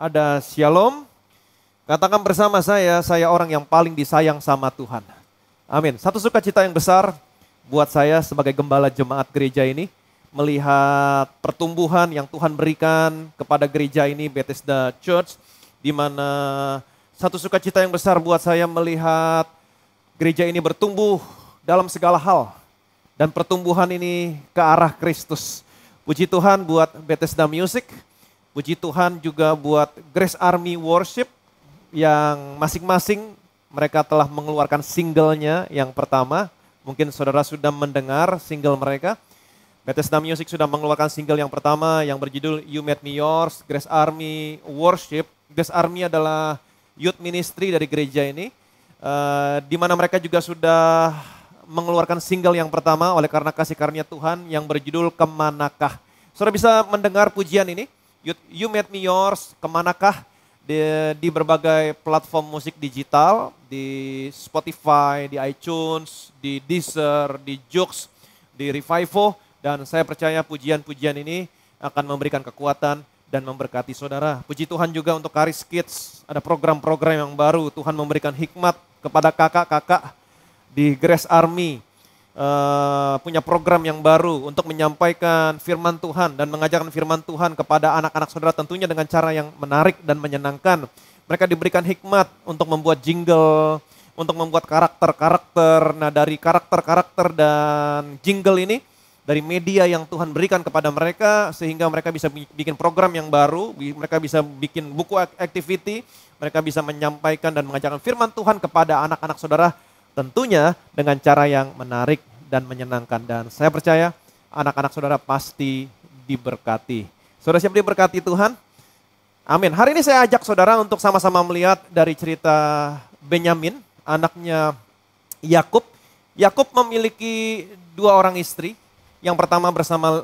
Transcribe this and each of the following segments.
ada shalom. Katakan bersama saya orang yang paling disayang sama Tuhan. Amin. Satu sukacita yang besar buat saya sebagai gembala jemaat gereja ini, melihat pertumbuhan yang Tuhan berikan kepada gereja ini, Bethesda Church, di mana satu sukacita yang besar buat saya melihat gereja ini bertumbuh dalam segala hal. Dan pertumbuhan ini ke arah Kristus. Puji Tuhan buat Bethesda Music, puji Tuhan juga buat Grace Army Worship yang masing-masing mereka telah mengeluarkan singlenya yang pertama. Mungkin saudara sudah mendengar single mereka. Bethesda Music sudah mengeluarkan single yang pertama yang berjudul You Made Me Yours. Grace Army Worship. Grace Army adalah youth ministry dari gereja ini. Di mana mereka juga sudah mengeluarkan single yang pertama oleh karena kasih karunia Tuhan yang berjudul Kemanakah. Saudara bisa mendengar pujian ini, You Made Me Yours, Kemanakah, di berbagai platform musik digital, di Spotify, di iTunes, di Deezer, di Joox, di Revivo, dan saya percaya pujian-pujian ini akan memberikan kekuatan dan memberkati saudara. Puji Tuhan juga untuk Karis Kids, ada program-program yang baru, Tuhan memberikan hikmat kepada kakak-kakak di Grace Army, punya program yang baru untuk menyampaikan firman Tuhan dan mengajarkan firman Tuhan kepada anak-anak saudara tentunya dengan cara yang menarik dan menyenangkan. Mereka diberikan hikmat untuk membuat jingle, untuk membuat karakter-karakter. Nah dari karakter-karakter dan jingle ini, dari media yang Tuhan berikan kepada mereka sehingga mereka bisa bikin program yang baru, mereka bisa bikin buku activity, mereka bisa menyampaikan dan mengajarkan firman Tuhan kepada anak-anak saudara tentunya dengan cara yang menarik dan menyenangkan. Dan saya percaya anak-anak saudara pasti diberkati. Saudara siap diberkati Tuhan? Amin. Hari ini saya ajak saudara untuk sama-sama melihat dari cerita Benyamin, anaknya Yakub. Yakub memiliki dua orang istri. Yang pertama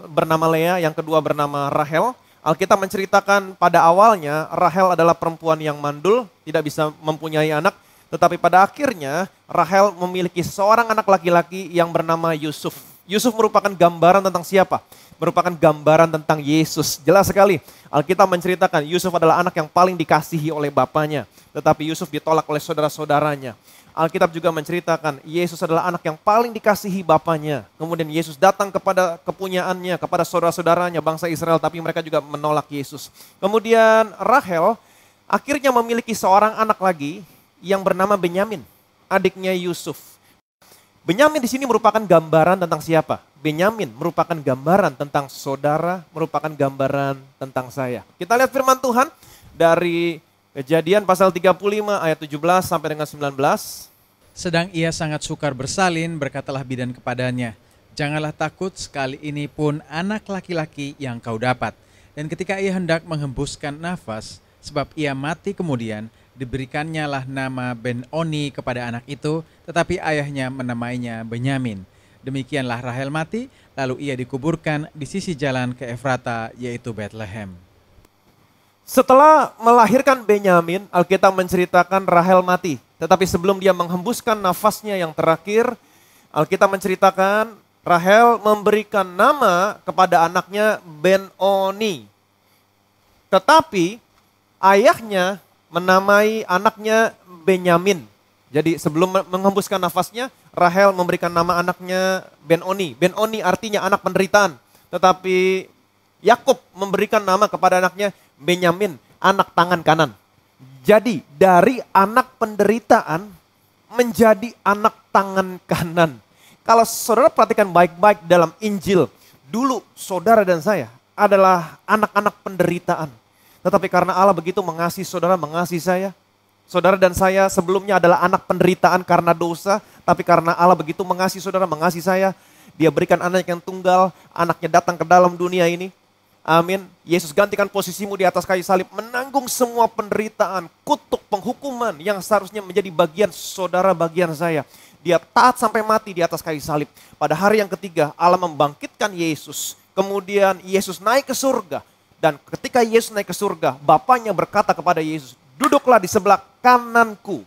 bernama Lea, yang kedua bernama Rahel. Alkitab menceritakan pada awalnya Rahel adalah perempuan yang mandul, tidak bisa mempunyai anak. Tetapi pada akhirnya Rahel memiliki seorang anak laki-laki yang bernama Yusuf. Yusuf merupakan gambaran tentang siapa? Merupakan gambaran tentang Yesus. Jelas sekali Alkitab menceritakan Yusuf adalah anak yang paling dikasihi oleh bapaknya. Tetapi Yusuf ditolak oleh saudara-saudaranya. Alkitab juga menceritakan Yesus adalah anak yang paling dikasihi bapaknya. Kemudian Yesus datang kepada kepunyaannya, kepada saudara-saudaranya bangsa Israel. Tapi mereka juga menolak Yesus. Kemudian Rahel akhirnya memiliki seorang anak lagi yang bernama Benyamin, adiknya Yusuf. Benyamin di sini merupakan gambaran tentang siapa? Benyamin merupakan gambaran tentang saudara, merupakan gambaran tentang saya. Kita lihat firman Tuhan dari Kejadian pasal 35 ayat 17 sampai dengan 19. Sedang ia sangat sukar bersalin, berkatalah bidan kepadanya, janganlah takut, sekali ini pun anak laki-laki yang kau dapat. Dan ketika ia hendak menghembuskan nafas, sebab ia mati kemudian, diberikannya lah nama Ben-Oni kepada anak itu, tetapi ayahnya menamainya Benyamin. Demikianlah Rahel mati, lalu ia dikuburkan di sisi jalan ke Efrata, yaitu Bethlehem. Setelah melahirkan Benyamin, Alkitab menceritakan Rahel mati. Tetapi sebelum dia menghembuskan nafasnya yang terakhir, Alkitab menceritakan Rahel memberikan nama kepada anaknya Ben-Oni. Tetapi ayahnya menamai anaknya Benyamin. Jadi sebelum menghembuskan nafasnya, Rahel memberikan nama anaknya Ben-Oni. Ben-Oni artinya anak penderitaan. Tetapi Yakub memberikan nama kepada anaknya Benyamin, anak tangan kanan. Jadi dari anak penderitaan menjadi anak tangan kanan. Kalau saudara perhatikan baik-baik dalam Injil, dulu saudara dan saya adalah anak-anak penderitaan. Tetapi karena Allah begitu mengasihi saudara, mengasihi saya. Saudara dan saya sebelumnya adalah anak penderitaan karena dosa. Tapi karena Allah begitu mengasihi saudara, mengasihi saya. Dia berikan anak yang tunggal, anaknya datang ke dalam dunia ini. Amin. Yesus gantikan posisimu di atas kayu salib, menanggung semua penderitaan, kutuk, penghukuman yang seharusnya menjadi bagian saudara, bagian saya. Dia taat sampai mati di atas kayu salib. Pada hari yang ketiga Allah membangkitkan Yesus. Kemudian Yesus naik ke surga. Dan ketika Yesus naik ke surga, Bapaknya berkata kepada Yesus, duduklah di sebelah kananku.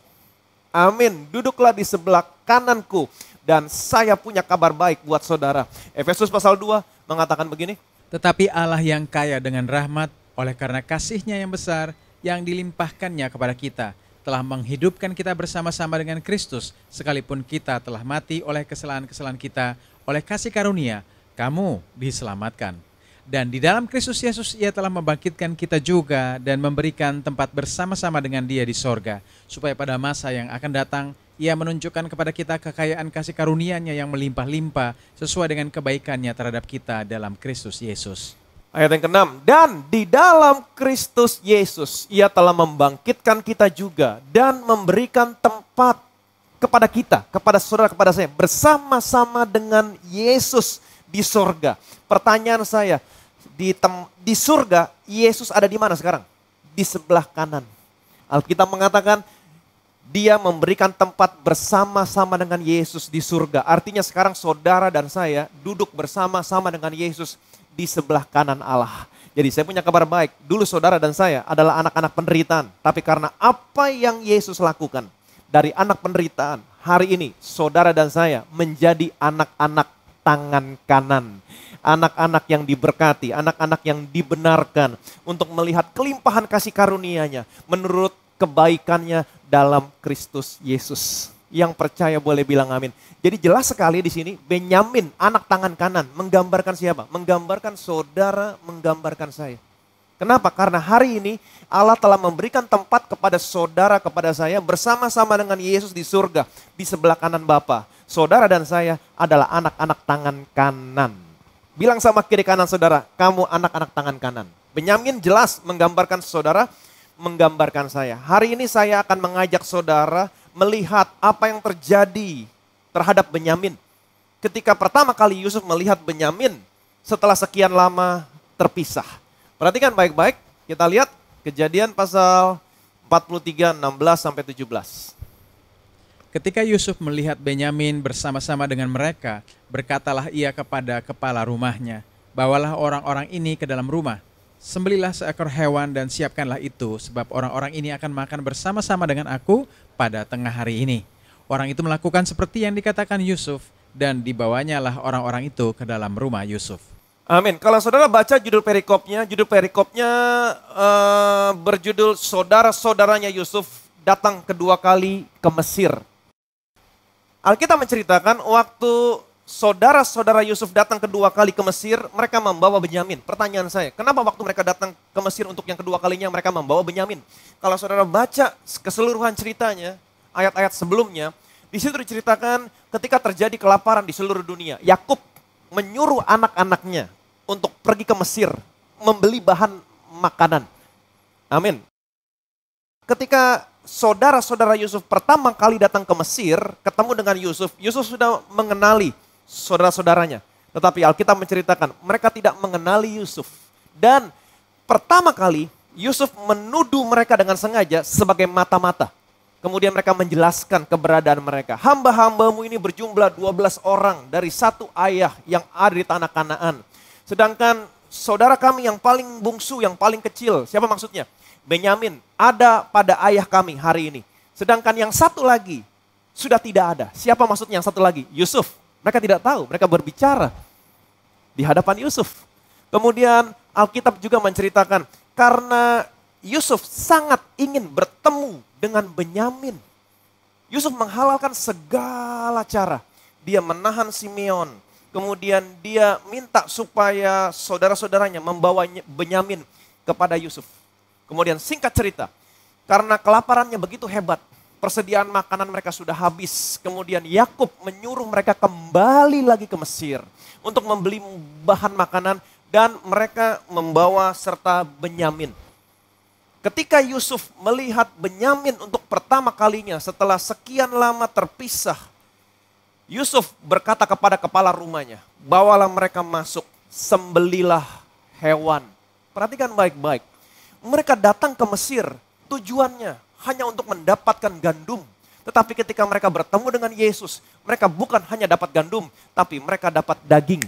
Amin, duduklah di sebelah kananku. Dan saya punya kabar baik buat saudara. Efesus pasal 2 mengatakan begini. Tetapi Allah yang kaya dengan rahmat, oleh karena kasih-Nya yang besar, yang dilimpahkannya kepada kita, telah menghidupkan kita bersama-sama dengan Kristus, sekalipun kita telah mati oleh kesalahan-kesalahan kita, oleh kasih karunia, kamu diselamatkan. Dan di dalam Kristus Yesus Ia telah membangkitkan kita juga dan memberikan tempat bersama-sama dengan Dia di sorga, supaya pada masa yang akan datang, Ia menunjukkan kepada kita kekayaan kasih karunia-Nya yang melimpah-limpah sesuai dengan kebaikan-Nya terhadap kita dalam Kristus Yesus. Ayat yang ke-6, dan di dalam Kristus Yesus Ia telah membangkitkan kita juga dan memberikan tempat kepada kita, kepada saudara, kepada saya, bersama-sama dengan Yesus di sorga. Pertanyaan saya, di surga Yesus ada di mana sekarang? Di sebelah kanan. Alkitab mengatakan Dia memberikan tempat bersama-sama dengan Yesus di surga. Artinya sekarang saudara dan saya duduk bersama-sama dengan Yesus di sebelah kanan Allah. Jadi saya punya kabar baik, dulu saudara dan saya adalah anak-anak penderitaan. Tapi karena apa yang Yesus lakukan dari anak penderitaan, hari ini saudara dan saya menjadi anak-anak tangan kanan. Anak-anak yang diberkati, anak-anak yang dibenarkan untuk melihat kelimpahan kasih karunia-Nya menurut kebaikannya dalam Kristus Yesus. Yang percaya boleh bilang amin. Jadi jelas sekali di sini Benyamin, anak tangan kanan, menggambarkan siapa? Menggambarkan saudara, menggambarkan saya. Kenapa? Karena hari ini Allah telah memberikan tempat kepada saudara, kepada saya bersama-sama dengan Yesus di surga, di sebelah kanan Bapa. Saudara dan saya adalah anak-anak tangan kanan. Bilang sama kiri kanan saudara, kamu anak-anak tangan kanan. Benyamin jelas menggambarkan saudara, menggambarkan saya. Hari ini saya akan mengajak saudara melihat apa yang terjadi terhadap Benyamin. Ketika pertama kali Yusuf melihat Benyamin setelah sekian lama terpisah. Perhatikan baik-baik, kita lihat Kejadian pasal 43, 16-17. Ketika Yusuf melihat Benyamin bersama-sama dengan mereka, berkatalah ia kepada kepala rumahnya, bawalah orang-orang ini ke dalam rumah. Sembelilah seekor hewan dan siapkanlah itu, sebab orang-orang ini akan makan bersama-sama dengan aku pada tengah hari ini. Orang itu melakukan seperti yang dikatakan Yusuf, dan dibawanyalah orang-orang itu ke dalam rumah Yusuf. Amin. Kalau saudara baca judul perikopnya berjudul saudara-saudaranya Yusuf datang kedua kali ke Mesir. Alkitab menceritakan waktu saudara-saudara Yusuf datang kedua kali ke Mesir, mereka membawa Benyamin. Pertanyaan saya, kenapa waktu mereka datang ke Mesir untuk yang kedua kalinya mereka membawa Benyamin? Kalau saudara baca keseluruhan ceritanya, ayat-ayat sebelumnya, di situ diceritakan ketika terjadi kelaparan di seluruh dunia. Yakub menyuruh anak-anaknya untuk pergi ke Mesir, membeli bahan makanan. Amin. Ketika saudara-saudara Yusuf pertama kali datang ke Mesir, ketemu dengan Yusuf, Yusuf sudah mengenali saudara-saudaranya. Tetapi Alkitab menceritakan mereka tidak mengenali Yusuf. Dan pertama kali Yusuf menuduh mereka dengan sengaja sebagai mata-mata. Kemudian mereka menjelaskan keberadaan mereka. Hamba-hambamu ini berjumlah 12 orang dari satu ayah yang ada di tanah Kanaan. Sedangkan saudara kami yang paling bungsu, yang paling kecil, siapa maksudnya? Benyamin, ada pada ayah kami hari ini. Sedangkan yang satu lagi sudah tidak ada. Siapa maksudnya yang satu lagi? Yusuf. Mereka tidak tahu, mereka berbicara di hadapan Yusuf. Kemudian Alkitab juga menceritakan karena Yusuf sangat ingin bertemu dengan Benyamin. Yusuf menghalalkan segala cara. Dia menahan Simeon. Kemudian dia minta supaya saudara-saudaranya membawa Benyamin kepada Yusuf. Kemudian singkat cerita, karena kelaparannya begitu hebat, persediaan makanan mereka sudah habis. Kemudian Yakub menyuruh mereka kembali lagi ke Mesir untuk membeli bahan makanan dan mereka membawa serta Benyamin. Ketika Yusuf melihat Benyamin untuk pertama kalinya setelah sekian lama terpisah, Yusuf berkata kepada kepala rumahnya, bawalah mereka masuk, sembelilah hewan. Perhatikan baik-baik. Mereka datang ke Mesir, tujuannya hanya untuk mendapatkan gandum. Tetapi ketika mereka bertemu dengan Yesus, mereka bukan hanya dapat gandum, tapi mereka dapat daging.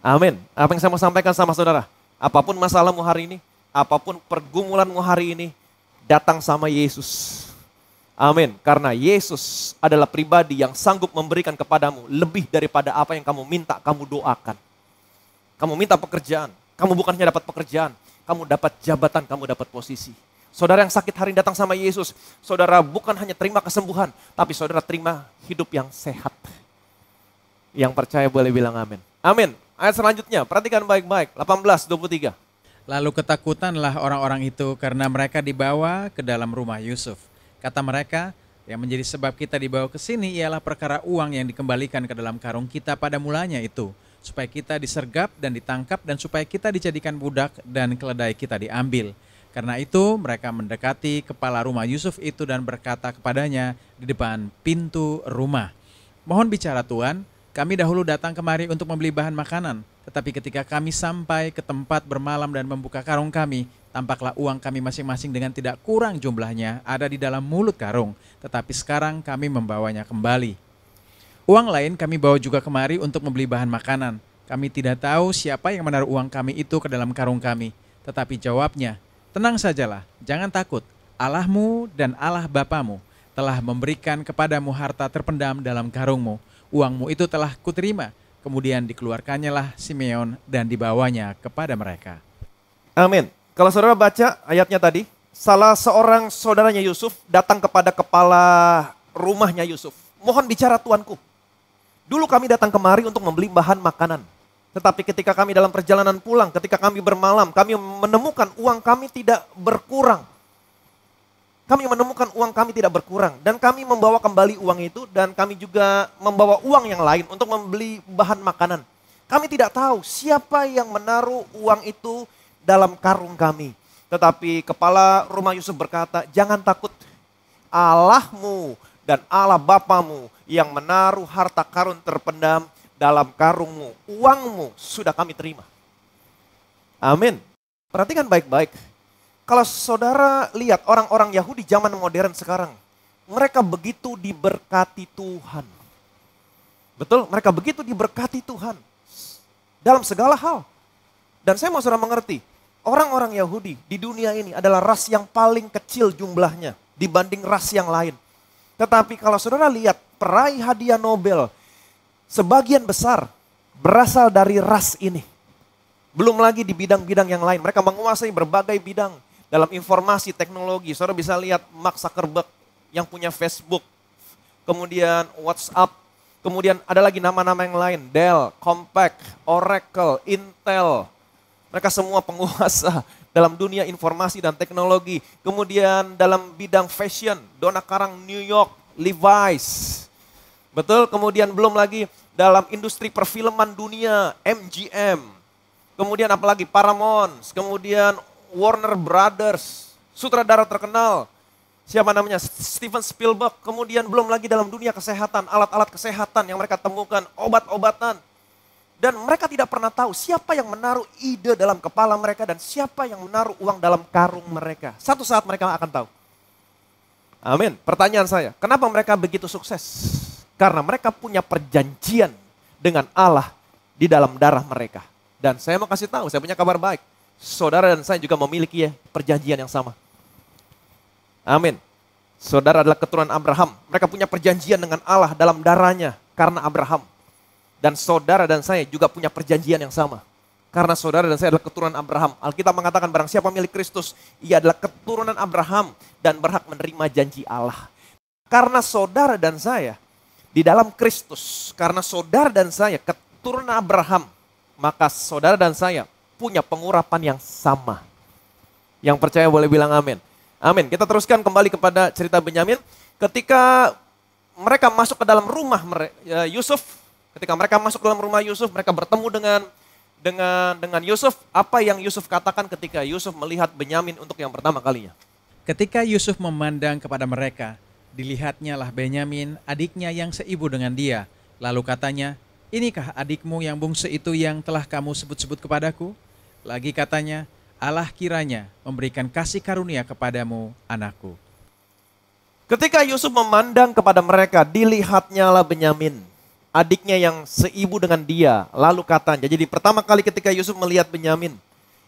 Amin. Apa yang saya mau sampaikan sama saudara? Apapun masalahmu hari ini, apapun pergumulanmu hari ini, datang sama Yesus. Amin. Karena Yesus adalah pribadi yang sanggup memberikan kepadamu lebih daripada apa yang kamu minta, kamu doakan. Kamu minta pekerjaan, kamu bukan hanya dapat pekerjaan, kamu dapat jabatan, kamu dapat posisi. Saudara yang sakit hari ini datang sama Yesus, saudara bukan hanya terima kesembuhan, tapi saudara terima hidup yang sehat. Yang percaya boleh bilang amin. Amin. Ayat selanjutnya, perhatikan baik-baik, 18-23. Lalu ketakutanlah orang-orang itu karena mereka dibawa ke dalam rumah Yusuf. Kata mereka, yang menjadi sebab kita dibawa ke sini ialah perkara uang yang dikembalikan ke dalam karung kita pada mulanya itu, supaya kita disergap dan ditangkap dan supaya kita dijadikan budak dan keledai kita diambil. Karena itu mereka mendekati kepala rumah Yusuf itu dan berkata kepadanya di depan pintu rumah, "Mohon bicara Tuan, kami dahulu datang kemari untuk membeli bahan makanan. Tetapi ketika kami sampai ke tempat bermalam dan membuka karung kami, tampaklah uang kami masing-masing dengan tidak kurang jumlahnya ada di dalam mulut karung. Tetapi sekarang kami membawanya kembali. Uang lain kami bawa juga kemari untuk membeli bahan makanan. Kami tidak tahu siapa yang menaruh uang kami itu ke dalam karung kami." Tetapi jawabnya, "Tenang sajalah, jangan takut. Allahmu dan Allah Bapamu telah memberikan kepadamu harta terpendam dalam karungmu. Uangmu itu telah kuterima." Kemudian dikeluarkannya lah Simeon dan dibawanya kepada mereka. Amin. Kalau saudara baca ayatnya tadi, salah seorang saudaranya Yusuf datang kepada kepala rumahnya Yusuf. "Mohon bicara tuanku. Dulu kami datang kemari untuk membeli bahan makanan. Tetapi ketika kami dalam perjalanan pulang, ketika kami bermalam, kami menemukan uang kami tidak berkurang. Kami menemukan uang kami tidak berkurang. Dan kami membawa kembali uang itu dan kami juga membawa uang yang lain untuk membeli bahan makanan. Kami tidak tahu siapa yang menaruh uang itu dalam karung kami." Tetapi kepala rumah Yusuf berkata, "Jangan takut. Allahmu dan Allah Bapamu yang menaruh harta karun terpendam dalam karungmu. Uangmu sudah kami terima." Amin. Perhatikan baik-baik. Kalau saudara lihat orang-orang Yahudi zaman modern sekarang, mereka begitu diberkati Tuhan. Betul, mereka begitu diberkati Tuhan dalam segala hal. Dan saya mau saudara mengerti, orang-orang Yahudi di dunia ini adalah ras yang paling kecil jumlahnya dibanding ras yang lain. Tetapi kalau saudara lihat peraih hadiah Nobel, sebagian besar berasal dari ras ini. Belum lagi di bidang-bidang yang lain, mereka menguasai berbagai bidang. Dalam informasi teknologi, saudara bisa lihat Mark Zuckerberg yang punya Facebook, kemudian WhatsApp, kemudian ada lagi nama-nama yang lain, Dell, Compaq, Oracle, Intel. Mereka semua penguasa dalam dunia informasi dan teknologi. Kemudian dalam bidang fashion, Donna Karan New York, Levi's. Betul, kemudian belum lagi dalam industri perfilman dunia, MGM. Kemudian apalagi Paramount, kemudian Warner Brothers, sutradara terkenal, siapa namanya, Steven Spielberg. Kemudian belum lagi dalam dunia kesehatan, alat-alat kesehatan yang mereka temukan, obat-obatan. Dan mereka tidak pernah tahu siapa yang menaruh ide dalam kepala mereka dan siapa yang menaruh uang dalam karung mereka. Satu saat mereka akan tahu. Amin. Pertanyaan saya, kenapa mereka begitu sukses? Karena mereka punya perjanjian dengan Allah di dalam darah mereka. Dan saya mau kasih tahu, saya punya kabar baik. Saudara dan saya juga memiliki perjanjian yang sama. Amin. Saudara adalah keturunan Abraham. Mereka punya perjanjian dengan Allah dalam darahnya karena Abraham. Dan saudara dan saya juga punya perjanjian yang sama. Karena saudara dan saya adalah keturunan Abraham. Alkitab mengatakan barang siapa milik Kristus, ia adalah keturunan Abraham dan berhak menerima janji Allah. Karena saudara dan saya di dalam Kristus, karena saudara dan saya keturunan Abraham, maka saudara dan saya punya pengurapan yang sama. Yang percaya boleh bilang amin. Amin. Kita teruskan kembali kepada cerita Benyamin. Ketika mereka masuk ke dalam rumah Yusuf, ketika mereka masuk ke dalam rumah Yusuf, mereka bertemu dengan Yusuf. Apa yang Yusuf katakan ketika Yusuf melihat Benyamin untuk yang pertama kalinya? Ketika Yusuf memandang kepada mereka, dilihatnya lah Benyamin, adiknya yang seibu dengan dia. Lalu katanya, "Inikah adikmu yang bungsu itu yang telah kamu sebut-sebut kepadaku?" Lagi katanya, "Allah kiranya memberikan kasih karunia kepadamu, anakku." Ketika Yusuf memandang kepada mereka, dilihatnya lah Benyamin, adiknya yang seibu dengan dia. Lalu katanya, jadi pertama kali ketika Yusuf melihat Benyamin,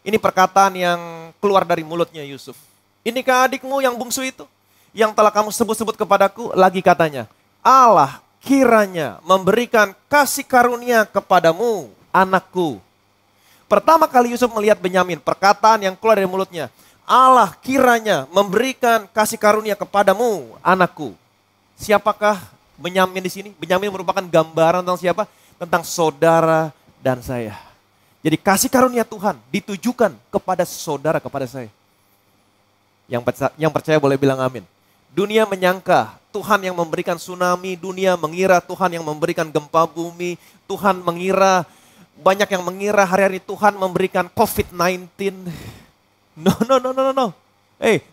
ini perkataan yang keluar dari mulutnya Yusuf. "Inikah adikmu yang bungsu itu, yang telah kamu sebut-sebut kepadaku?" Lagi katanya, "Allah kiranya memberikan kasih karunia kepadamu, anakku." Pertama kali Yusuf melihat Benyamin, perkataan yang keluar dari mulutnya, Allah kiranya memberikan kasih karunia kepadamu, anakku. Siapakah Benyamin di sini? Benyamin merupakan gambaran tentang siapa? Tentang saudara dan saya. Jadi kasih karunia Tuhan ditujukan kepada saudara, kepada saya. Yang percaya boleh bilang amin. Dunia menyangka Tuhan yang memberikan tsunami, dunia mengira Tuhan yang memberikan gempa bumi, Tuhan mengira, banyak yang mengira hari-hari Tuhan memberikan COVID-19. No.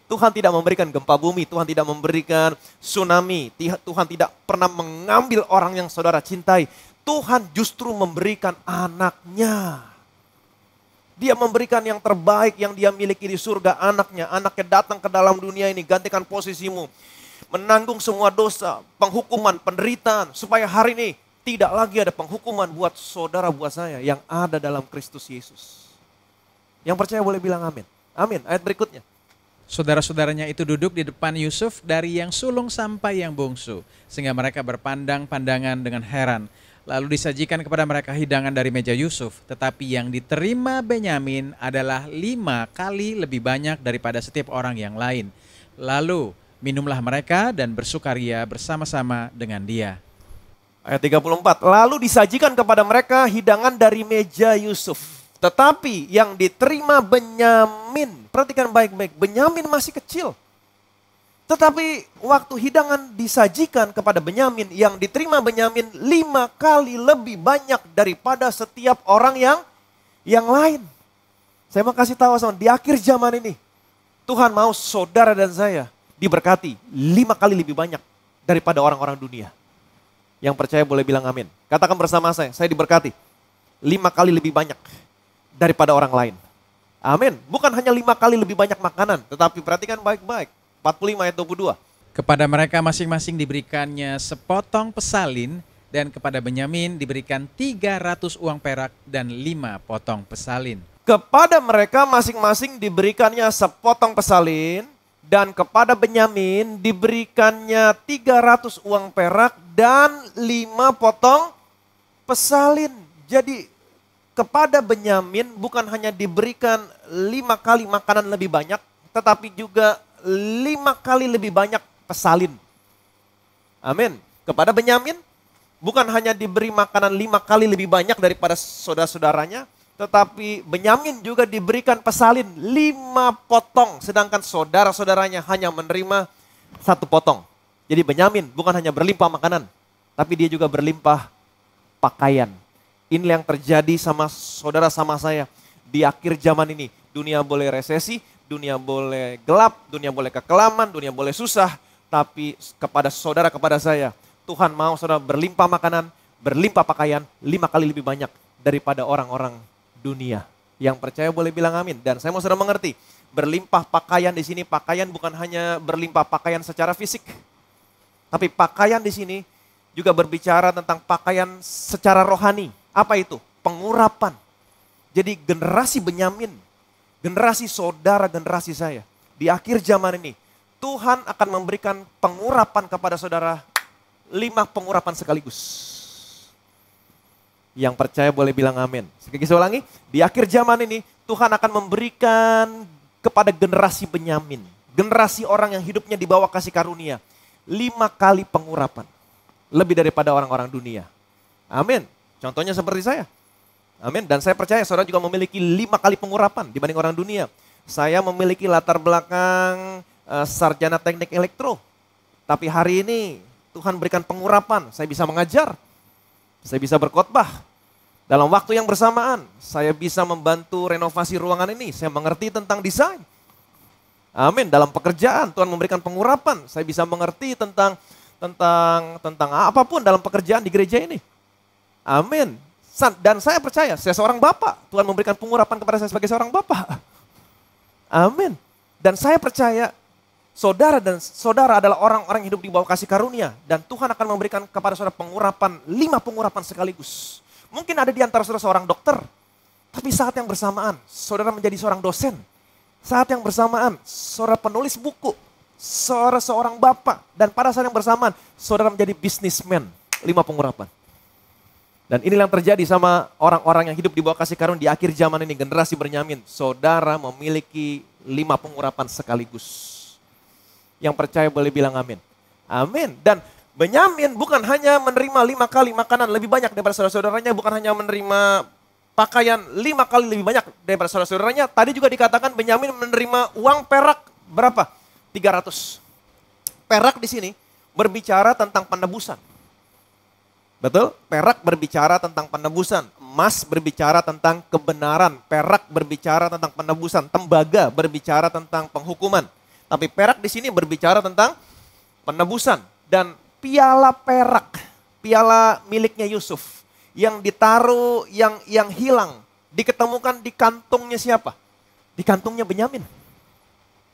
Tuhan tidak memberikan gempa bumi, Tuhan tidak memberikan tsunami, Tuhan tidak pernah mengambil orang yang saudara cintai. Tuhan justru memberikan anaknya. Dia memberikan yang terbaik yang dia miliki di surga, anaknya. Anaknya datang ke dalam dunia ini, gantikan posisimu. Menanggung semua dosa, penghukuman, penderitaan. Supaya hari ini tidak lagi ada penghukuman buat saudara, buat saya yang ada dalam Kristus Yesus. Yang percaya boleh bilang amin. Amin. Ayat berikutnya. Saudara-saudaranya itu duduk di depan Yusuf dari yang sulung sampai yang bungsu. Sehingga mereka berpandang-pandangan dengan heran. Lalu disajikan kepada mereka hidangan dari meja Yusuf. Tetapi yang diterima Benyamin adalah 5 kali lebih banyak daripada setiap orang yang lain. Lalu minumlah mereka dan bersukaria bersama-sama dengan dia. Ayat 34, lalu disajikan kepada mereka hidangan dari meja Yusuf. Tetapi yang diterima Benyamin, perhatikan baik-baik, Benyamin masih kecil. Tetapi waktu hidangan disajikan kepada Benyamin, yang diterima Benyamin 5 kali lebih banyak daripada setiap orang yang lain. Saya mau kasih tahu sama di akhir zaman ini, Tuhan mau saudara dan saya diberkati 5 kali lebih banyak daripada orang-orang dunia. Yang percaya boleh bilang amin. Katakan bersama saya diberkati 5 kali lebih banyak daripada orang lain. Amin. Bukan hanya 5 kali lebih banyak makanan, tetapi perhatikan baik-baik. 45 ayat 22. Kepada mereka masing-masing diberikannya sepotong pesalin, dan kepada Benyamin diberikan 300 uang perak dan 5 potong pesalin. Kepada mereka masing-masing diberikannya sepotong pesalin, dan kepada Benyamin diberikannya 300 uang perak dan 5 potong pesalin. Jadi kepada Benyamin bukan hanya diberikan 5 kali makanan lebih banyak, tetapi juga 5 kali lebih banyak pesalin. Amin. Kepada Benyamin bukan hanya diberi makanan 5 kali lebih banyak daripada saudara-saudaranya, tetapi Benyamin juga diberikan pesalin 5 potong, sedangkan saudara-saudaranya hanya menerima 1 potong. Jadi Benyamin bukan hanya berlimpah makanan, tapi dia juga berlimpah pakaian. Inilah yang terjadi sama saudara sama saya di akhir zaman ini. Dunia boleh resesi, dunia boleh gelap, dunia boleh kekelaman, dunia boleh susah, tapi kepada saudara, kepada saya, Tuhan mau saudara berlimpah makanan, berlimpah pakaian 5 kali lebih banyak daripada orang-orang dunia. Yang percaya boleh bilang amin. Dan saya mau saudara mengerti, berlimpah pakaian di sini, pakaian bukan hanya berlimpah pakaian secara fisik, tapi pakaian di sini juga berbicara tentang pakaian secara rohani. Apa itu? Pengurapan. Jadi generasi Benyamin, generasi saudara, generasi saya, di akhir zaman ini, Tuhan akan memberikan pengurapan kepada saudara, 5 pengurapan sekaligus. Yang percaya boleh bilang amin. Sekali lagi saya ulangi, di akhir zaman ini Tuhan akan memberikan kepada generasi Benyamin, generasi orang yang hidupnya di bawah kasih karunia, 5 kali pengurapan. Lebih daripada orang-orang dunia. Amin. Contohnya seperti saya. Amin. Dan saya percaya saudara juga memiliki 5 kali pengurapan dibanding orang dunia. Saya memiliki latar belakang sarjana teknik elektro. Tapi hari ini Tuhan berikan pengurapan. Saya bisa mengajar. Saya bisa berkhotbah. Dalam waktu yang bersamaan, saya bisa membantu renovasi ruangan ini. Saya mengerti tentang desain. Amin. Dalam pekerjaan, Tuhan memberikan pengurapan. Saya bisa mengerti tentang apapun dalam pekerjaan di gereja ini. Amin. Dan saya percaya, saya seorang bapak. Tuhan memberikan pengurapan kepada saya sebagai seorang bapak. Amin. Dan saya percaya, saudara dan saudara adalah orang-orang yang hidup di bawah kasih karunia. Dan Tuhan akan memberikan kepada saudara pengurapan, 5 pengurapan sekaligus. Mungkin ada di antara saudara seorang dokter, tapi saat yang bersamaan saudara menjadi seorang dosen. Saat yang bersamaan saudara penulis buku, saudara seorang bapak. Dan pada saat yang bersamaan saudara menjadi businessman, 5 pengurapan. Dan inilah yang terjadi sama orang-orang yang hidup di bawah kasih karunia di akhir zaman ini, generasi Benyamin. Saudara memiliki 5 pengurapan sekaligus. Yang percaya boleh bilang amin. Amin. Dan Benyamin bukan hanya menerima 5 kali makanan lebih banyak daripada saudara-saudaranya, bukan hanya menerima pakaian 5 kali lebih banyak daripada saudara-saudaranya. Tadi juga dikatakan Benyamin menerima uang perak berapa? 300. Perak di sini berbicara tentang penebusan. Betul? Perak berbicara tentang penebusan. Emas berbicara tentang kebenaran. Perak berbicara tentang penebusan. Tembaga berbicara tentang penghukuman. Tapi perak di sini berbicara tentang penebusan. Dan piala perak, piala miliknya Yusuf yang ditaruh, yang hilang, diketemukan di kantungnya siapa? Di kantungnya Benyamin.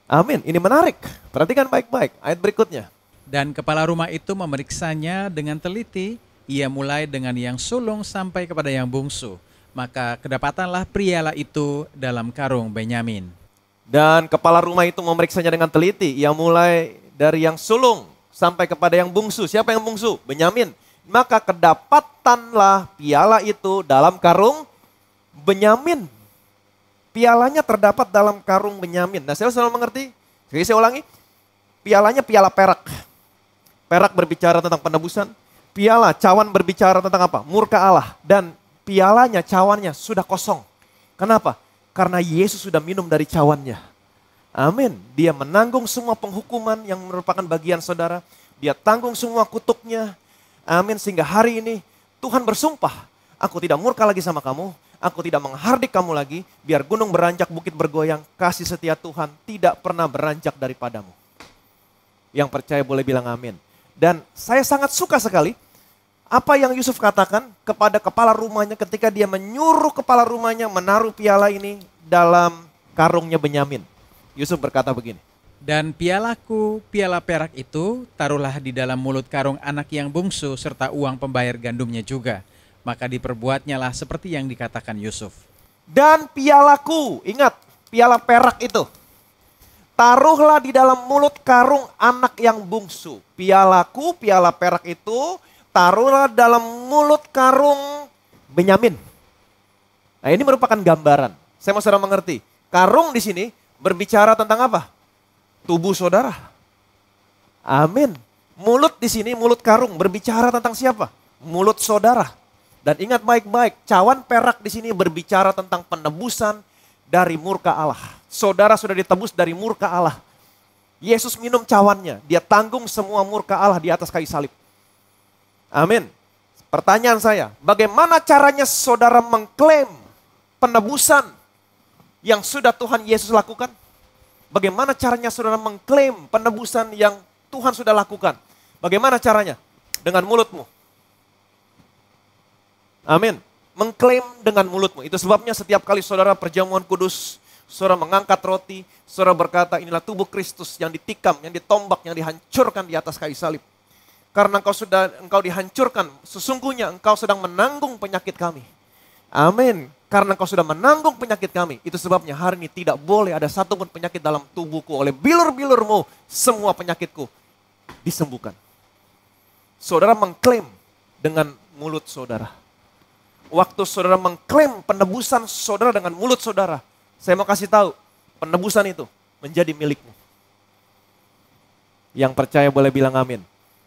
Amin. Ini menarik. Perhatikan baik-baik ayat berikutnya. Dan kepala rumah itu memeriksanya dengan teliti. Ia mulai dengan yang sulung sampai kepada yang bungsu. Maka kedapatanlah piala itu dalam karung Benyamin. Dan kepala rumah itu memeriksanya dengan teliti. Ia mulai dari yang sulung sampai kepada yang bungsu. Siapa yang bungsu? Benyamin. Maka kedapatanlah piala itu dalam karung Benyamin. Pialanya terdapat dalam karung Benyamin. Nah, saya selalu mengerti. Jadi saya ulangi. Pialanya piala perak. Perak berbicara tentang penebusan. Piala cawan berbicara tentang apa? Murka Allah. Dan pialanya, cawannya sudah kosong. Kenapa? Karena Yesus sudah minum dari cawannya. Amin. Dia menanggung semua penghukuman yang merupakan bagian saudara. Dia tanggung semua kutuknya. Amin. Sehingga hari ini Tuhan bersumpah, aku tidak murka lagi sama kamu. Aku tidak menghardik kamu lagi. Biar gunung beranjak, bukit bergoyang. Kasih setia Tuhan tidak pernah beranjak daripadamu. Yang percaya boleh bilang amin. Dan saya sangat suka sekali apa yang Yusuf katakan kepada kepala rumahnya ketika dia menyuruh kepala rumahnya menaruh piala ini dalam karungnya Benyamin. Yusuf berkata begini. Dan pialaku, piala perak itu, taruhlah di dalam mulut karung anak yang bungsu serta uang pembayar gandumnya juga. Maka diperbuatnyalah seperti yang dikatakan Yusuf. Dan pialaku, ingat piala perak itu. Taruhlah di dalam mulut karung anak yang bungsu. Pialaku, piala perak itu, taruhlah dalam mulut karung Benyamin. Nah, ini merupakan gambaran. Saya mau saudara mengerti. Karung di sini berbicara tentang apa? Tubuh saudara. Amin. Mulut di sini, mulut karung berbicara tentang siapa? Mulut saudara. Dan ingat baik-baik, cawan perak di sini berbicara tentang penebusan dari murka Allah. Saudara sudah ditebus dari murka Allah. Yesus minum cawannya, dia tanggung semua murka Allah di atas kayu salib. Amin. Pertanyaan saya, bagaimana caranya saudara mengklaim penebusan yang sudah Tuhan Yesus lakukan? Bagaimana caranya saudara mengklaim penebusan yang Tuhan sudah lakukan? Bagaimana caranya? Dengan mulutmu. Amin. Mengklaim dengan mulutmu. Itu sebabnya setiap kali saudara perjamuan kudus, saudara mengangkat roti, saudara berkata inilah tubuh Kristus yang ditikam, yang ditombak, yang dihancurkan di atas kayu salib. Karena engkau dihancurkan, sesungguhnya engkau sedang menanggung penyakit kami. Amin. Karena engkau sudah menanggung penyakit kami. Itu sebabnya hari ini tidak boleh ada satupun penyakit dalam tubuhku. Oleh bilur-bilurmu semua penyakitku disembuhkan. Saudara mengklaim dengan mulut saudara. Waktu saudara mengklaim penebusan saudara dengan mulut saudara, saya mau kasih tahu, penebusan itu menjadi milikmu. Yang percaya boleh bilang amin.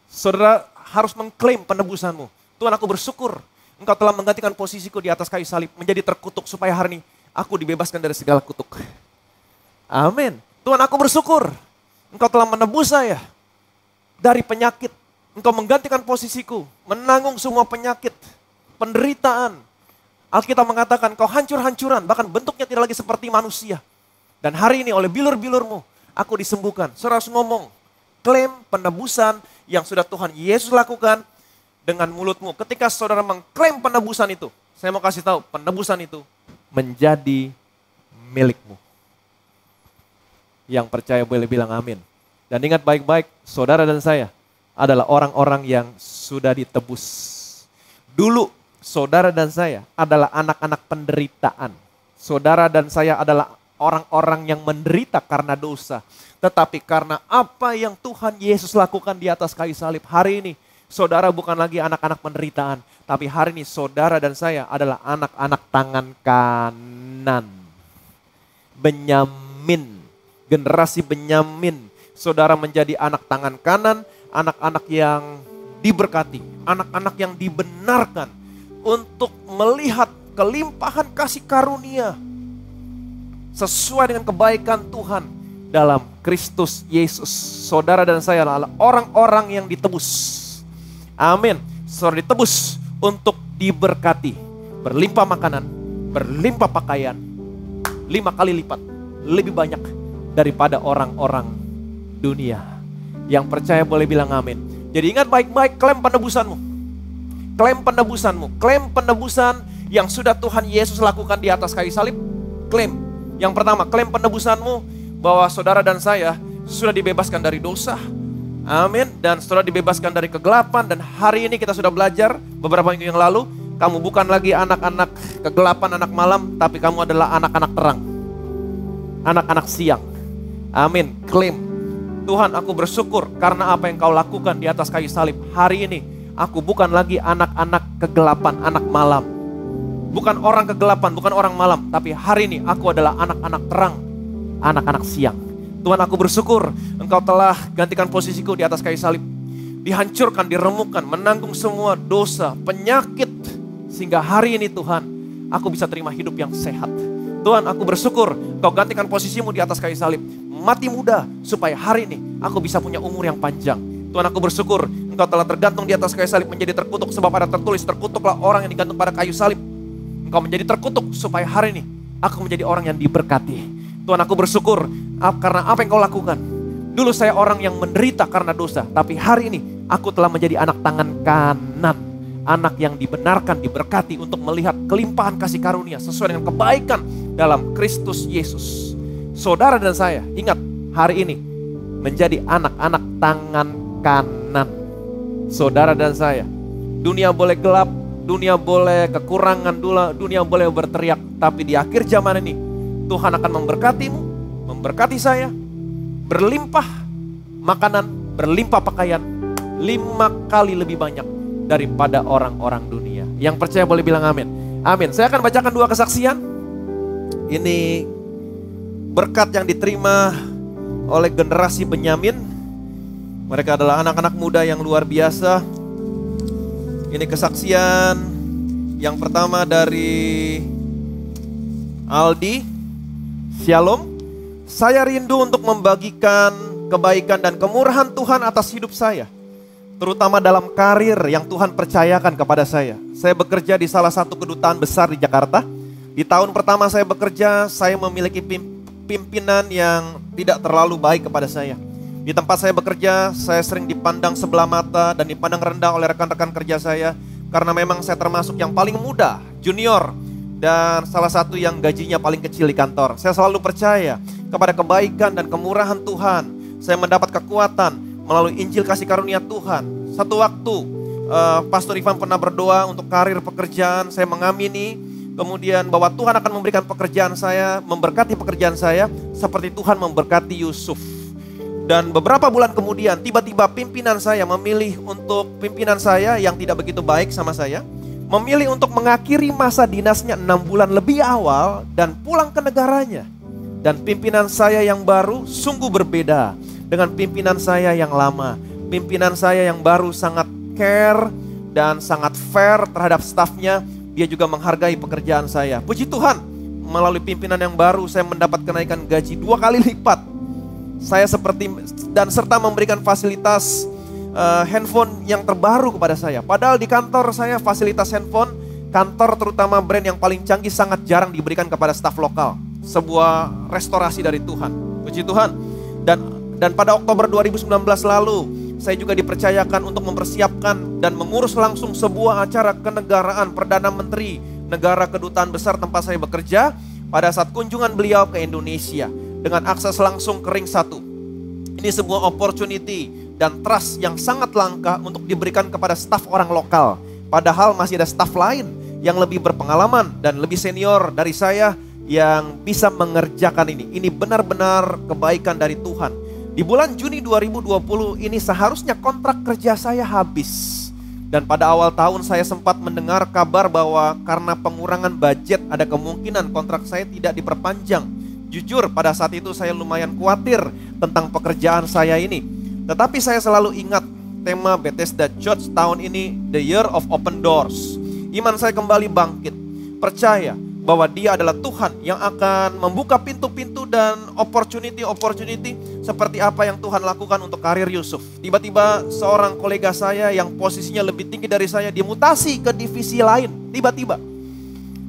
Saudara harus mengklaim penebusanmu. Tuhan, aku bersyukur Engkau telah menggantikan posisiku di atas kayu salib menjadi terkutuk supaya hari ini aku dibebaskan dari segala kutuk. Amin. Tuhan, aku bersyukur Engkau telah menebus saya dari penyakit. Engkau menggantikan posisiku, menanggung semua penyakit, penderitaan. Alkitab mengatakan kau hancur-hancuran, bahkan bentuknya tidak lagi seperti manusia. Dan hari ini oleh bilur-bilurmu, aku disembuhkan. Saudara harus ngomong, klaim penebusan yang sudah Tuhan Yesus lakukan dengan mulutmu. Ketika saudara mengklaim penebusan itu, saya mau kasih tahu, penebusan itu menjadi milikmu. Yang percaya boleh bilang amin. Dan ingat baik-baik, saudara dan saya adalah orang-orang yang sudah ditebus. Dulu saudara dan saya adalah anak-anak penderitaan. Saudara dan saya adalah orang-orang yang menderita karena dosa. Tetapi karena apa yang Tuhan Yesus lakukan di atas kayu salib hari ini, Saudara bukan lagi anak-anak penderitaan, tapi hari ini saudara dan saya adalah anak-anak tangan kanan. Benyamin, generasi Benyamin. Saudara menjadi anak tangan kanan, anak-anak yang diberkati, anak-anak yang dibenarkan untuk melihat kelimpahan kasih karunia sesuai dengan kebaikan Tuhan dalam Kristus Yesus. Saudara dan saya adalah orang-orang yang ditebus. Amin. Saudara ditebus untuk diberkati, berlimpah makanan, berlimpah pakaian, 5 kali lipat, lebih banyak daripada orang-orang dunia. Yang percaya boleh bilang amin. Jadi ingat baik-baik, klaim penebusanmu. Klaim penebusanmu, klaim penebusan yang sudah Tuhan Yesus lakukan di atas kayu salib. Klaim. Yang pertama, klaim penebusanmu bahwa saudara dan saya sudah dibebaskan dari dosa. Amin. Dan saudara dibebaskan dari kegelapan. Dan hari ini kita sudah belajar beberapa minggu yang lalu, kamu bukan lagi anak-anak kegelapan, anak malam, tapi kamu adalah anak-anak terang. Anak-anak siang. Amin. Klaim. Tuhan, aku bersyukur karena apa yang kau lakukan di atas kayu salib. Hari ini aku bukan lagi anak-anak kegelapan, anak malam. Bukan orang kegelapan, bukan orang malam. Tapi hari ini aku adalah anak-anak terang, anak-anak siang. Tuhan, aku bersyukur Engkau telah gantikan posisiku di atas kayu salib. Dihancurkan, diremukkan, menanggung semua dosa, penyakit. Sehingga hari ini Tuhan, aku bisa terima hidup yang sehat. Tuhan, aku bersyukur Engkau gantikan posisimu di atas kayu salib. Mati muda supaya hari ini aku bisa punya umur yang panjang. Tuhan, aku bersyukur Engkau telah tergantung di atas kayu salib menjadi terkutuk. Sebab ada tertulis, terkutuklah orang yang digantung pada kayu salib. Engkau menjadi terkutuk supaya hari ini aku menjadi orang yang diberkati. Tuhan, aku bersyukur karena apa yang kau lakukan. Dulu saya orang yang menderita karena dosa, tapi hari ini aku telah menjadi anak tangan kanan. Anak yang dibenarkan, diberkati untuk melihat kelimpahan kasih karunia sesuai dengan kebaikan dalam Kristus Yesus. Saudara dan saya, ingat hari ini menjadi anak-anak tangan kanan. Saudara dan saya, dunia boleh gelap, dunia boleh kekurangan, dunia boleh berteriak. Tapi di akhir zaman ini, Tuhan akan memberkatimu, memberkati saya. Berlimpah makanan, berlimpah pakaian, 5 kali lebih banyak daripada orang-orang dunia. Yang percaya boleh bilang amin. Amin. Saya akan bacakan 2 kesaksian. Ini berkat yang diterima oleh generasi Benyamin. Mereka adalah anak-anak muda yang luar biasa. Ini kesaksian yang pertama dari Aldi. Shalom. Saya rindu untuk membagikan kebaikan dan kemurahan Tuhan atas hidup saya, terutama dalam karir yang Tuhan percayakan kepada saya. Saya bekerja di salah satu kedutaan besar di Jakarta. Di tahun pertama saya bekerja, saya memiliki pimpinan yang tidak terlalu baik kepada saya. Di tempat saya bekerja, saya sering dipandang sebelah mata dan dipandang rendah oleh rekan-rekan kerja saya. Karena memang saya termasuk yang paling muda, junior, dan salah satu yang gajinya paling kecil di kantor. Saya selalu percaya kepada kebaikan dan kemurahan Tuhan. Saya mendapat kekuatan melalui Injil kasih karunia Tuhan. Satu waktu, Pastor Ivan pernah berdoa untuk karir pekerjaan. Saya mengamini, kemudian bahwa Tuhan akan memberikan pekerjaan saya, memberkati pekerjaan saya, seperti Tuhan memberkati Yusuf. Dan beberapa bulan kemudian tiba-tiba pimpinan saya memilih untuk pimpinan saya yang tidak begitu baik sama saya, memilih untuk mengakhiri masa dinasnya 6 bulan lebih awal dan pulang ke negaranya. Dan pimpinan saya yang baru sungguh berbeda dengan pimpinan saya yang lama. Pimpinan saya yang baru sangat care dan sangat fair terhadap stafnya. Dia juga menghargai pekerjaan saya. Puji Tuhan, melalui pimpinan yang baru saya mendapat kenaikan gaji 2 kali lipat. Saya serta memberikan fasilitas handphone yang terbaru kepada saya. Padahal di kantor saya fasilitas handphone, kantor terutama brand yang paling canggih sangat jarang diberikan kepada staf lokal. Sebuah restorasi dari Tuhan. Puji Tuhan. Dan pada Oktober 2019 lalu, saya juga dipercayakan untuk mempersiapkan dan mengurus langsung sebuah acara kenegaraan Perdana Menteri negara kedutaan besar tempat saya bekerja pada saat kunjungan beliau ke Indonesia. Dengan akses langsung ke Ring 1. Ini sebuah opportunity dan trust yang sangat langka untuk diberikan kepada staf orang lokal. Padahal masih ada staf lain yang lebih berpengalaman dan lebih senior dari saya yang bisa mengerjakan ini. Ini benar-benar kebaikan dari Tuhan. Di bulan Juni 2020 ini seharusnya kontrak kerja saya habis. Dan pada awal tahun saya sempat mendengar kabar bahwa karena pengurangan budget ada kemungkinan kontrak saya tidak diperpanjang. Jujur pada saat itu saya lumayan khawatir tentang pekerjaan saya ini. Tetapi saya selalu ingat tema Bethesda Church tahun ini, The Year of Open Doors. Iman saya kembali bangkit, percaya bahwa Dia adalah Tuhan yang akan membuka pintu-pintu dan opportunity seperti apa yang Tuhan lakukan untuk karir Yusuf. Tiba-tiba seorang kolega saya yang posisinya lebih tinggi dari saya dimutasi ke divisi lain, tiba-tiba.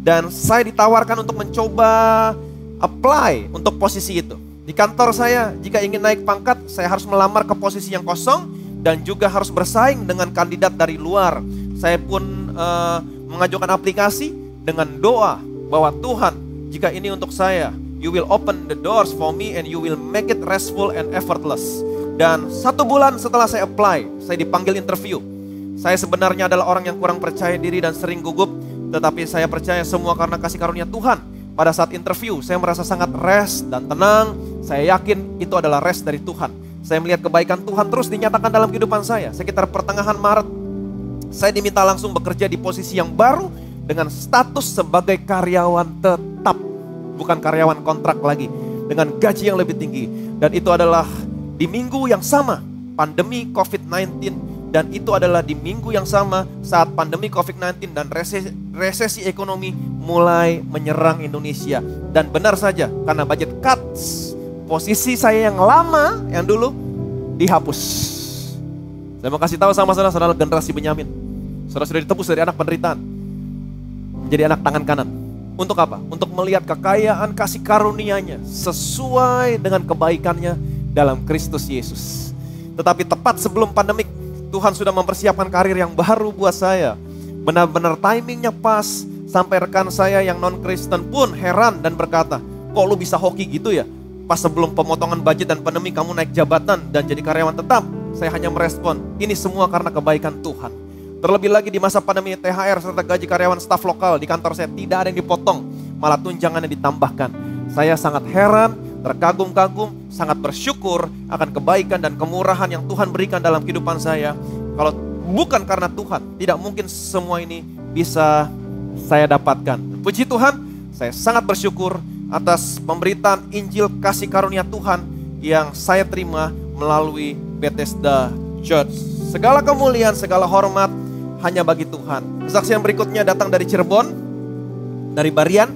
Dan saya ditawarkan untuk mencoba apply untuk posisi itu. Di kantor saya, jika ingin naik pangkat, saya harus melamar ke posisi yang kosong dan juga harus bersaing dengan kandidat dari luar. Saya pun mengajukan aplikasi dengan doa bahwa Tuhan, jika ini untuk saya, you will open the doors for me and you will make it restful and effortless. Dan 1 bulan setelah saya apply, saya dipanggil interview. Saya sebenarnya adalah orang yang kurang percaya diri dan sering gugup, tetapi saya percaya semua karena kasih karunia Tuhan. Pada saat interview, saya merasa sangat rest dan tenang. Saya yakin itu adalah rest dari Tuhan. Saya melihat kebaikan Tuhan terus dinyatakan dalam kehidupan saya. Sekitar pertengahan Maret, saya diminta langsung bekerja di posisi yang baru dengan status sebagai karyawan tetap, bukan karyawan kontrak lagi, dengan gaji yang lebih tinggi. Dan itu adalah di minggu yang sama pandemi COVID-19, dan itu adalah di minggu yang sama saat pandemi COVID-19 dan resesi ekonomi mulai menyerang Indonesia. Dan benar saja, karena budget cuts, posisi saya yang lama, yang dulu, dihapus. Saya mau kasih tahu sama saudara-saudara generasi Benyamin, saudara sudah ditebus dari anak penderitaan jadi anak tangan kanan. Untuk apa? Untuk melihat kekayaan kasih karunia-Nya sesuai dengan kebaikannya dalam Kristus Yesus. Tetapi tepat sebelum pandemik, Tuhan sudah mempersiapkan karir yang baru buat saya. Benar-benar timingnya pas, sampai rekan saya yang non-Kristen pun heran dan berkata, kok lu bisa hoki gitu ya? Pas sebelum pemotongan budget dan pandemi kamu naik jabatan dan jadi karyawan tetap. Saya hanya merespon, ini semua karena kebaikan Tuhan. Terlebih lagi di masa pandemi, THR serta gaji karyawan staf lokal di kantor saya tidak ada yang dipotong, malah tunjangannya ditambahkan. Saya sangat heran, terkagum-kagum, sangat bersyukur akan kebaikan dan kemurahan yang Tuhan berikan dalam kehidupan saya. Kalau bukan karena Tuhan, tidak mungkin semua ini bisa saya dapatkan. Puji Tuhan, saya sangat bersyukur atas pemberitaan Injil kasih karunia Tuhan yang saya terima melalui Bethesda Church. Segala kemuliaan, segala hormat hanya bagi Tuhan. Kesaksian berikutnya datang dari Cirebon, dari Barian.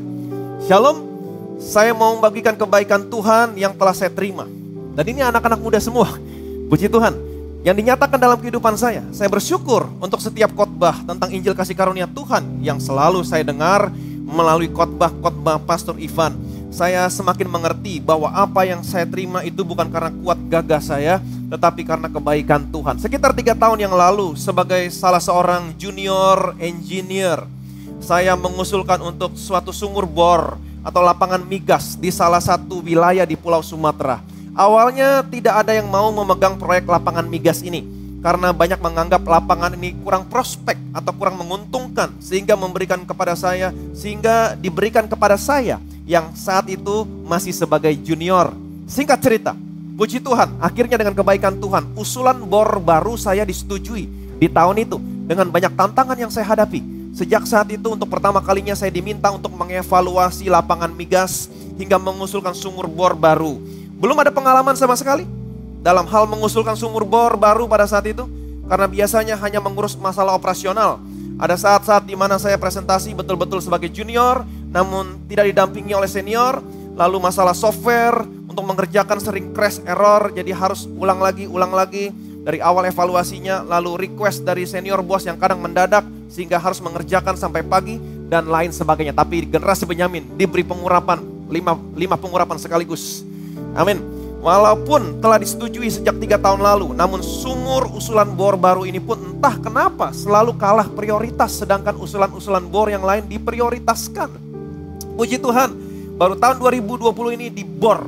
Shalom, saya mau membagikan kebaikan Tuhan yang telah saya terima. Dan ini anak-anak muda semua. Puji Tuhan, yang dinyatakan dalam kehidupan saya. Saya bersyukur untuk setiap khotbah tentang Injil kasih karunia Tuhan yang selalu saya dengar melalui khotbah-khotbah Pastor Ivan. Saya semakin mengerti bahwa apa yang saya terima itu bukan karena kuat gagah saya, tetapi karena kebaikan Tuhan. Sekitar 3 tahun yang lalu, sebagai salah seorang junior engineer, saya mengusulkan untuk suatu sumur bor atau lapangan migas di salah satu wilayah di Pulau Sumatera. Awalnya tidak ada yang mau memegang proyek lapangan migas ini, karena banyak menganggap lapangan ini kurang prospek atau kurang menguntungkan, sehingga diberikan kepada saya yang saat itu masih sebagai junior. Singkat cerita, puji Tuhan, akhirnya dengan kebaikan Tuhan, usulan bor baru saya disetujui di tahun itu dengan banyak tantangan yang saya hadapi. Sejak saat itu untuk pertama kalinya saya diminta untuk mengevaluasi lapangan migas hingga mengusulkan sumur bor baru. Belum ada pengalaman sama sekali dalam hal mengusulkan sumur bor baru pada saat itu, karena biasanya hanya mengurus masalah operasional. Ada saat-saat di mana saya presentasi betul-betul sebagai junior, namun tidak didampingi oleh senior. Lalu masalah software untuk mengerjakan sering crash error, jadi harus ulang lagi dari awal evaluasinya. Lalu request dari senior bos yang kadang mendadak sehingga harus mengerjakan sampai pagi dan lain sebagainya. Tapi generasi Benyamin diberi pengurapan, 5 pengurapan sekaligus. Amin. Walaupun telah disetujui sejak 3 tahun lalu, namun sumur usulan bor baru ini pun entah kenapa selalu kalah prioritas, sedangkan usulan-usulan bor yang lain diprioritaskan. Puji Tuhan, baru tahun 2020 ini dibor,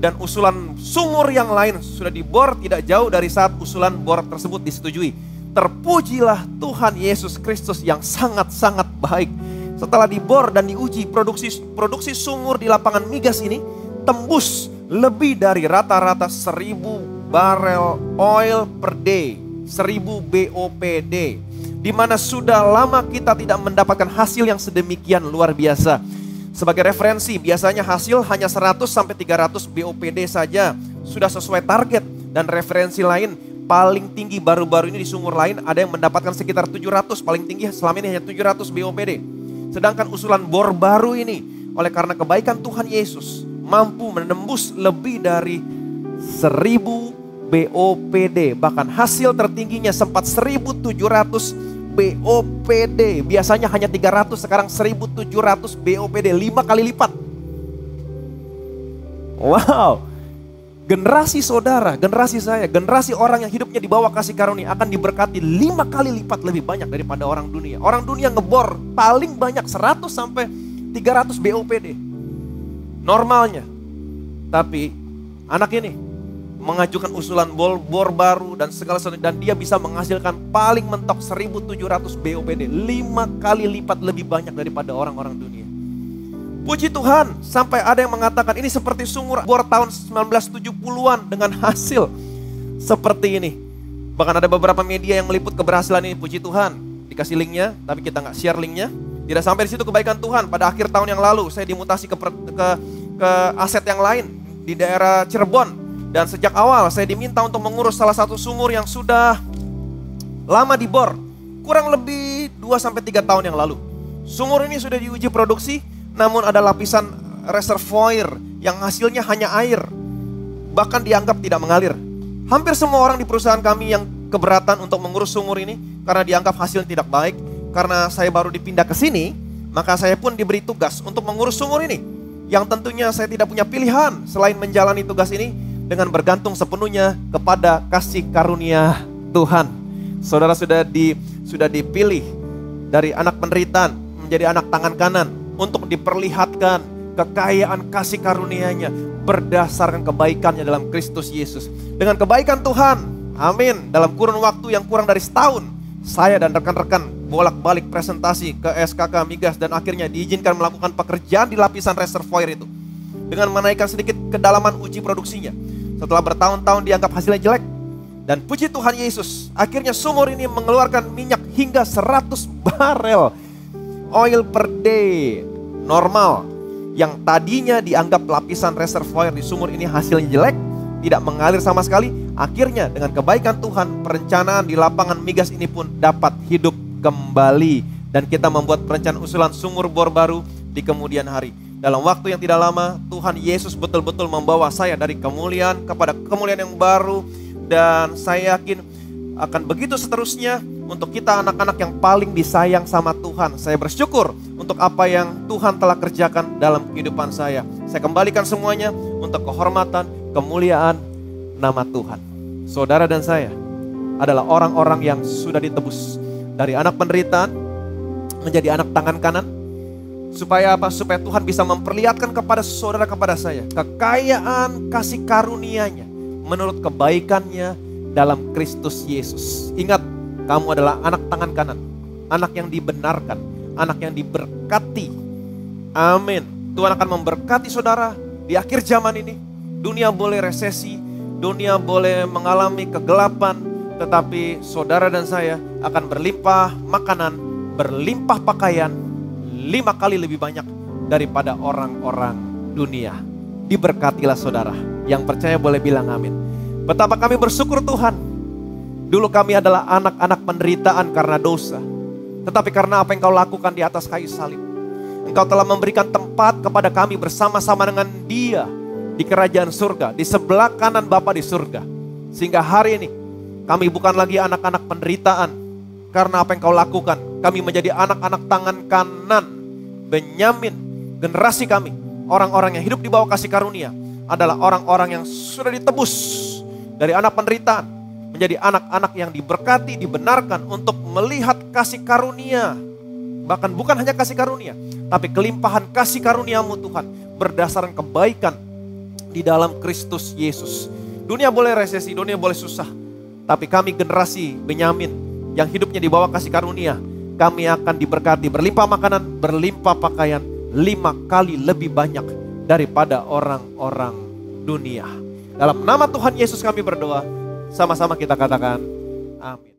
dan usulan sumur yang lain sudah dibor tidak jauh dari saat usulan bor tersebut disetujui. Terpujilah Tuhan Yesus Kristus yang sangat-sangat baik. Setelah dibor dan diuji, produksi sumur di lapangan migas ini tembus lebih dari rata-rata 1.000 barel oil per day, 1.000 BOPD. Di mana sudah lama kita tidak mendapatkan hasil yang sedemikian luar biasa. Sebagai referensi, biasanya hasil hanya 100 sampai 300 BOPD saja sudah sesuai target. Dan referensi lain paling tinggi baru-baru ini di sumur lain ada yang mendapatkan sekitar 700, paling tinggi selama ini hanya 700 BOPD. Sedangkan usulan bor baru ini oleh karena kebaikan Tuhan Yesus mampu menembus lebih dari 1.000 BOPD. Bahkan hasil tertingginya sempat 1.700 BOPD. Biasanya hanya 300, sekarang 1.700 BOPD, 5 kali lipat. Wow. Generasi saudara, generasi saya, generasi orang yang hidupnya di bawah kasih karunia akan diberkati 5 kali lipat lebih banyak daripada orang dunia. Orang dunia ngebor paling banyak 100 sampai 300 BOPD. Normalnya. Tapi anak ini mengajukan usulan bor baru dan segala sesuatu, dan dia bisa menghasilkan paling mentok 1.700 BOPD, 5 kali lipat lebih banyak daripada orang-orang dunia. Puji Tuhan, sampai ada yang mengatakan ini seperti sumur bor tahun 1970-an dengan hasil seperti ini. Bahkan ada beberapa media yang meliput keberhasilan ini. Puji Tuhan, dikasih linknya, tapi kita nggak share linknya. Tidak sampai di situ kebaikan Tuhan. Pada akhir tahun yang lalu saya dimutasi ke aset yang lain di daerah Cirebon. Dan sejak awal saya diminta untuk mengurus salah satu sumur yang sudah lama dibor. Kurang lebih 2-3 tahun yang lalu. Sumur ini sudah diuji produksi, namun ada lapisan reservoir yang hasilnya hanya air. Bahkan dianggap tidak mengalir. Hampir semua orang di perusahaan kami yang keberatan untuk mengurus sumur ini karena dianggap hasilnya tidak baik. Karena saya baru dipindah ke sini, maka saya pun diberi tugas untuk mengurus sumur ini. Yang tentunya saya tidak punya pilihan selain menjalani tugas ini dengan bergantung sepenuhnya kepada kasih karunia Tuhan. Saudara sudah dipilih dari anak penderitaan menjadi anak tangan kanan untuk diperlihatkan kekayaan kasih karunia-Nya berdasarkan kebaikannya dalam Kristus Yesus. Dengan kebaikan Tuhan, amin, dalam kurun waktu yang kurang dari setahun, saya dan rekan-rekan bolak-balik presentasi ke SKK Migas dan akhirnya diizinkan melakukan pekerjaan di lapisan reservoir itu. Dengan menaikkan sedikit kedalaman uji produksinya. Setelah bertahun-tahun dianggap hasilnya jelek. Dan puji Tuhan Yesus, akhirnya sumur ini mengeluarkan minyak hingga 100 barel oil per day. Normal. Yang tadinya dianggap lapisan reservoir di sumur ini hasilnya jelek, tidak mengalir sama sekali. Akhirnya dengan kebaikan Tuhan, perencanaan di lapangan migas ini pun dapat hidup kembali. Dan kita membuat perencanaan usulan sumur bor baru di kemudian hari. Dalam waktu yang tidak lama, Tuhan Yesus betul-betul membawa saya dari kemuliaan kepada kemuliaan yang baru. Dan saya yakin akan begitu seterusnya untuk kita anak-anak yang paling disayang sama Tuhan. Saya bersyukur untuk apa yang Tuhan telah kerjakan dalam kehidupan saya. Saya kembalikan semuanya untuk kehormatan, kemuliaan nama Tuhan. Saudara dan saya adalah orang-orang yang sudah ditebus dari anak penderitaan menjadi anak tangan kanan. Supaya apa? Supaya Tuhan bisa memperlihatkan kepada saudara, kepada saya, kekayaan kasih karunia-Nya menurut kebaikannya dalam Kristus Yesus. Ingat, kamu adalah anak tangan kanan, anak yang dibenarkan, anak yang diberkati. Amin. Tuhan akan memberkati saudara di akhir zaman ini. Dunia boleh resesi, dunia boleh mengalami kegelapan, tetapi saudara dan saya akan berlimpah makanan, berlimpah pakaian, 5 kali lebih banyak daripada orang-orang dunia. Diberkatilah saudara. Yang percaya boleh bilang amin. Betapa kami bersyukur Tuhan. Dulu kami adalah anak-anak penderitaan karena dosa. Tetapi karena apa yang Kau lakukan di atas kayu salib, Engkau telah memberikan tempat kepada kami bersama-sama dengan Dia di kerajaan surga, di sebelah kanan Bapa di surga. Sehingga hari ini kami bukan lagi anak-anak penderitaan karena apa yang Kau lakukan. Kami menjadi anak-anak tangan kanan Benyamin. Generasi kami, orang-orang yang hidup di bawah kasih karunia, adalah orang-orang yang sudah ditebus dari anak penderitaan menjadi anak-anak yang diberkati, dibenarkan untuk melihat kasih karunia. Bahkan bukan hanya kasih karunia, tapi kelimpahan kasih karunia-Mu Tuhan berdasarkan kebaikan di dalam Kristus Yesus. Dunia boleh resesi, dunia boleh susah, tapi kami generasi Benyamin yang hidupnya di bawah kasih karunia, kami akan diberkati, berlimpah makanan, berlimpah pakaian, 5 kali lebih banyak daripada orang-orang dunia. Dalam nama Tuhan Yesus kami berdoa, sama-sama kita katakan amin.